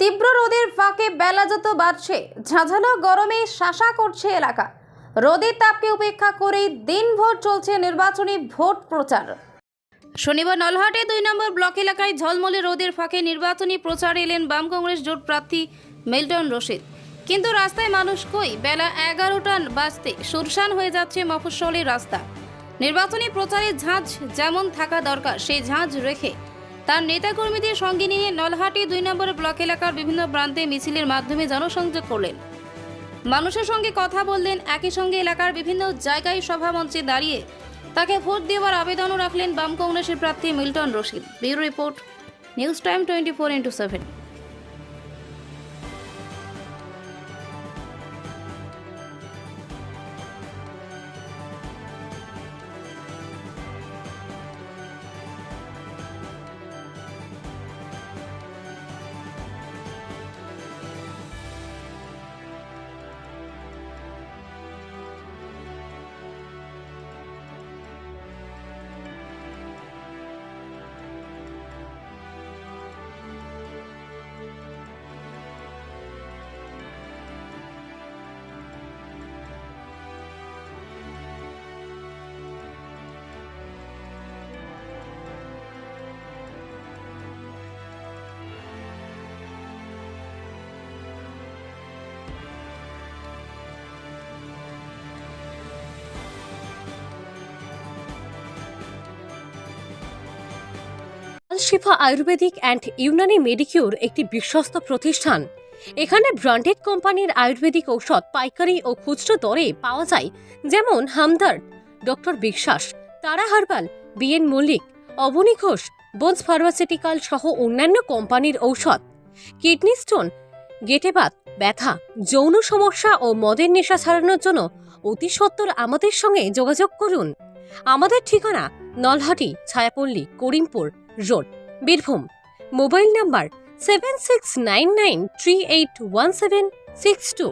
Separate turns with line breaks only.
তীব্র রোদের ফাঁকে বেলা যত বাড়ছে ঝাঁঝালো গরমে শাসা করছে এলাকা। রোদের তাপকে উপেক্ষা করেই দিনভর চলছে নির্বাচনী ভোট প্রচার। শনিবার নলহাটে 2 নম্বর ব্লক এলাকায় ঝলমলে রোদের ফাঁকে নির্বাচনী প্রচারে এলেন বাম কংগ্রেস জোট প্রার্থী মিল্টন রশিদ। কিন্তু রাস্তায় মানুষ কই? বেলা 11টা বাজতে সুরসান হয়ে যাচ্ছে মফস্বলের রাস্তা। নির্বাচনী প্রচারে ঝাঁঝ যেমন থাকা দরকার সেই ঝাঁঝ রেখে তার নেতাকর্মীদের সঙ্গে নিয়ে নলহাটি 2 নম্বর ব্লক এলাকার বিভিন্ন প্রান্তে মিছিলের মাধ্যমে জনসংযোগ করলেন, মানুষের সঙ্গে কথা বললেন। একই সঙ্গে এলাকার বিভিন্ন জায়গায় সভা মঞ্চে দাঁড়িয়ে তাকে ভোট দেওয়ার আবেদনও রাখলেন বাম কংগ্রেসের প্রার্থী Milton Rashid. Bureau report, news time 24x7।
Shifa Ayurvedic and Unani Medicure একটি বিশ্বস্ত প্রতিষ্ঠান। এখানে ব্র্যান্ডেড কোম্পানির আয়ুর্বেদিক ঔষধ পাইকারি ও খুচরো দরে পাওয়া যায়, যেমন Hamdard, doctor Biswas, Tara herbal, BN Mallick, Abani Ghosh, বোনস ফার্মাসিউটিক্যাল সহ অন্যান্য কোম্পানির ঔষধ। কিডনি স্টোন, গেটেবাত, ব্যথা, যৌন সমস্যা ও মদের নেশা ছাড়ানোর জন্য অতি সত্বর আমাদের সঙ্গে যোগাযোগ করুন। আমাদের ঠিকানা Nalhati, Chhayapalli, Karimpur road, Birbhum. Mobile number 7699381762।